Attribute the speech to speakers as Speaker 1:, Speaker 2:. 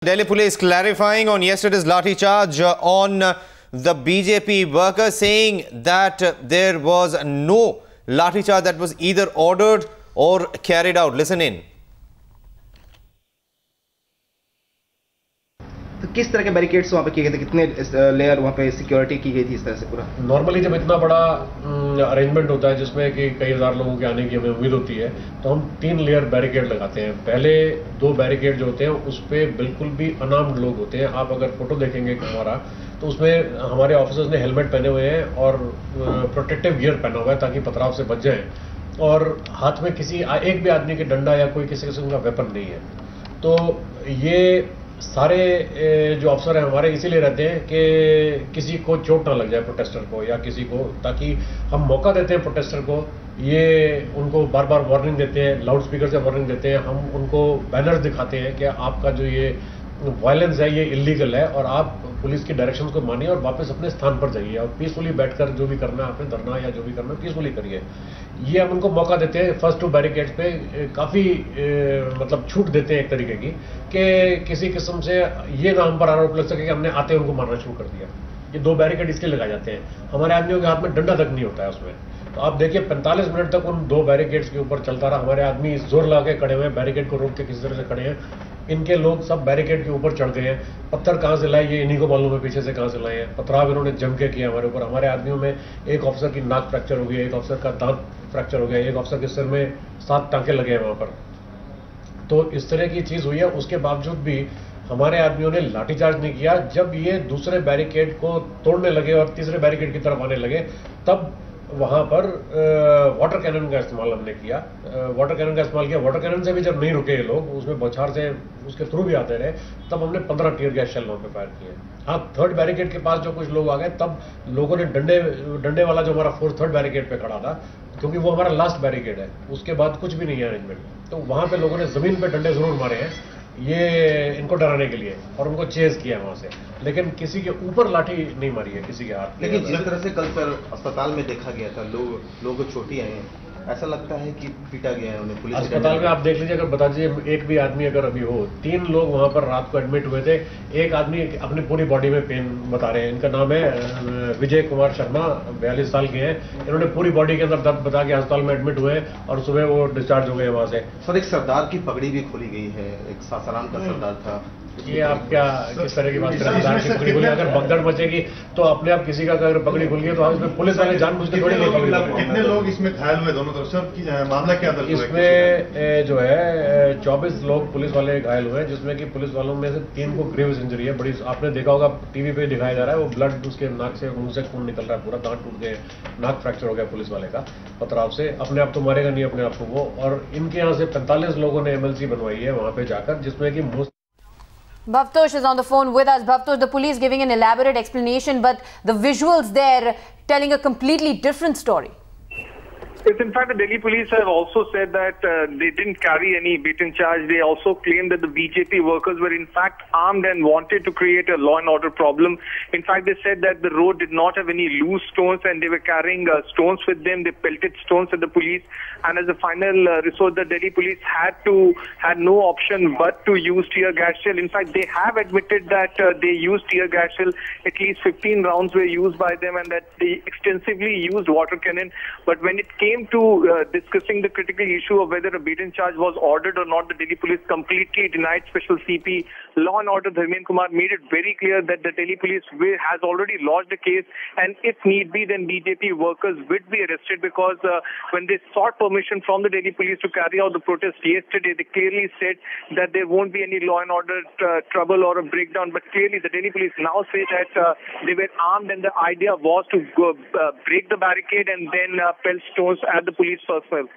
Speaker 1: Delhi police clarifying on yesterday's lathi charge on the BJP workers, saying that there was no lathi charge that was either ordered or carried out. Listen in.
Speaker 2: तो किस तरह के barricades वहाँ पे किए गए थे, कितने लेयर वहाँ पे सिक्योरिटी की गई थी इस तरह से पूरा?
Speaker 3: नॉर्मली जब इतना बड़ा अरेंजमेंट होता है जिसमें कि कई हज़ार लोगों के आने की हमें उम्मीद होती है, तो हम 3 लेयर बैरिकेड लगाते हैं। पहले 2 बैरिकेड जो होते हैं उस पर बिल्कुल भी अनार्म्ड लोग होते हैं। आप अगर फोटो देखेंगे हमारा, तो उसमें हमारे ऑफिसर्स ने हेलमेट पहने हुए हैं और प्रोटेक्टिव गियर पहना हुआ है ताकि पथराव से बच जाएं, और हाथ में किसी एक भी आदमी के डंडा या कोई किसी किस्म का वेपन नहीं है। तो ये सारे जो अफसर हैं हमारे इसीलिए रहते हैं कि किसी को चोट ना लग जाए, प्रोटेस्टर को या किसी को, ताकि हम मौका देते हैं प्रोटेस्टर को, ये उनको बार बार वार्निंग देते हैं, लाउड स्पीकर से वार्निंग देते हैं, हम उनको बैनर्स दिखाते हैं कि आपका जो ये वायलेंस है ये इलीगल है और आप पुलिस की डायरेक्शंस को मानिए और वापस अपने स्थान पर जाइए और पीसफुली बैठकर जो भी करना है आपने धरना या जो भी करना है पीसफुली करिए। ये हम उनको मौका देते हैं। फर्स्ट 2 बैरिकेड्स पे काफ़ी मतलब छूट देते हैं एक तरीके की, कि किसी किस्म से ये ना हम पर आरोप लग सके कि हमने आते उनको मारना शुरू कर दिया। ये 2 बैरिकेड इसके लगाए जाते हैं। हमारे आदमियों के हाथ में डंडा तक नहीं होता है उसमें। तो आप देखिए 45 मिनट तक उन 2 बैरिकेड्स के ऊपर चलता रहा। हमारे आदमी जोर लगा के खड़े हुए हैं, बैरिकेड को रोक के किसी तरह से खड़े हैं। इनके लोग सब बैरिकेड के ऊपर चढ़ गए हैं। पत्थर कहाँ से लाए ये इन्हीं को मालूम है, पीछे से कहाँ से लाए हैं। पथराव इन्होंने जम के किया हमारे ऊपर। हमारे आदमियों में एक ऑफिसर की नाक फ्रैक्चर हो गई, एक ऑफिसर का दांत फ्रैक्चर हो गया, एक ऑफिसर के सिर में 7 टांके लगे हैं वहाँ पर। तो इस तरह की चीज़ हुई है। उसके बावजूद भी हमारे आदमियों ने लाठीचार्ज नहीं किया। जब ये दूसरे बैरिकेड को तोड़ने लगे और तीसरे बैरिकेड की तरफ आने लगे, तब वहां पर वाटर कैनन का इस्तेमाल हमने किया। वाटर कैनन का इस्तेमाल किया। वाटर कैनन से भी जब नहीं रुके ये लोग, उसमें बौछार से उसके थ्रू भी आते रहे, तब हमने 15 टीयर गैस शेल वहां पे फायर किए। हाँ, 3rd बैरिकेड के पास जो कुछ लोग आ गए, तब लोगों ने डंडे वाला जो हमारा 3rd बैरिकेड पे खड़ा था, क्योंकि वो हमारा लास्ट बैरिकेड है, उसके बाद कुछ भी नहीं है अरेंजमेंट, तो वहां पे लोगों ने जमीन पे डंडे जरूर मारे हैं ये इनको डराने के लिए, और उनको चेज किया वहां से, लेकिन किसी के ऊपर लाठी नहीं मारी है किसी के हाथ।
Speaker 4: लेकिन जिस तरह से कल सर अस्पताल में देखा गया था, लोगों को चोटें आई हैं, ऐसा लगता है कि पीटा गया है उन्हें पुलिस
Speaker 3: अस्पताल में। आप देख लीजिए, अगर बता दीजिए एक भी आदमी अगर अभी हो, 3 लोग वहां पर रात को एडमिट हुए थे। एक आदमी अपनी पूरी बॉडी में पेन बता रहे हैं। इनका नाम है विजय कुमार शर्मा, 42 साल के हैं। इन्होंने पूरी बॉडी के अंदर दर्द बता के अस्पताल में एडमिट हुए और सुबह वो डिस्चार्ज हो गए वहां से।
Speaker 4: सर, एक सरदार की पगड़ी भी खोली गई है, एक सासाराम का सरदार था।
Speaker 3: ये आप क्या किस तरह की बात कर रहे हैं? पगड़ी खुली, अगर भगदड़ मचेगी तो अपने आप किसी का अगर पगड़ी खुल गई तो इसमें पुलिस वाले जानबूझ के थोड़ी नहीं पगड़ी।
Speaker 5: कितने लोग इसमें घायल हुए दोनों तरफ से? मामला क्या दर्ज हुआ?
Speaker 3: इसमें जो है 24 लोग पुलिस वाले घायल हुए हैं, जिसमें कि पुलिस वालों में से 3 को ग्रीवियस इंजरी है। बड़ी आपने देखा होगा टीवी पे दिखाया जा रहा है, वो ब्लड उसके नाक से, मुंह से खून निकल रहा है, पूरा दांत टूट गए, नाक फ्रैक्चर हो गया पुलिस वाले का पथराव से। अपने आप तो मारेगा नहीं अपने आप को वो। और इनके यहाँ से 45 लोगों ने MLC बनवाई है वहां पे जाकर, जिसमें कि
Speaker 6: Bhavtosh is on the phone with us. Bhavtosh, the police giving an elaborate explanation, but the visuals there telling a completely different story.
Speaker 7: Yes, in fact, the Delhi police have also said that they didn't carry any beaten charge. They also claimed that the BJP workers were in fact armed and wanted to create a law and order problem. In fact, they said that the road did not have any loose stones and they were carrying stones with them. They pelted stones at the police, and as a final resort, the Delhi police had no option but to use tear gas shell. In fact, they have admitted that they used tear gas shell. At least 15 rounds were used by them, and that they extensively used water cannon. But when it came to discussing the critical issue of whether a beaten charge was ordered or not, the Delhi police completely denied. Special CP Law and Order Dharmendra Kumar made it very clear that the Delhi police has already lodged a case, and if need be, then BJP workers would be arrested, because when they sought permission from the Delhi police to carry out the protest yesterday, they clearly said that there won't be any law and order trouble or a breakdown. But clearly the Delhi police now say that they were armed, and the idea was to go, break the barricade and then pelt stones at the police personnel.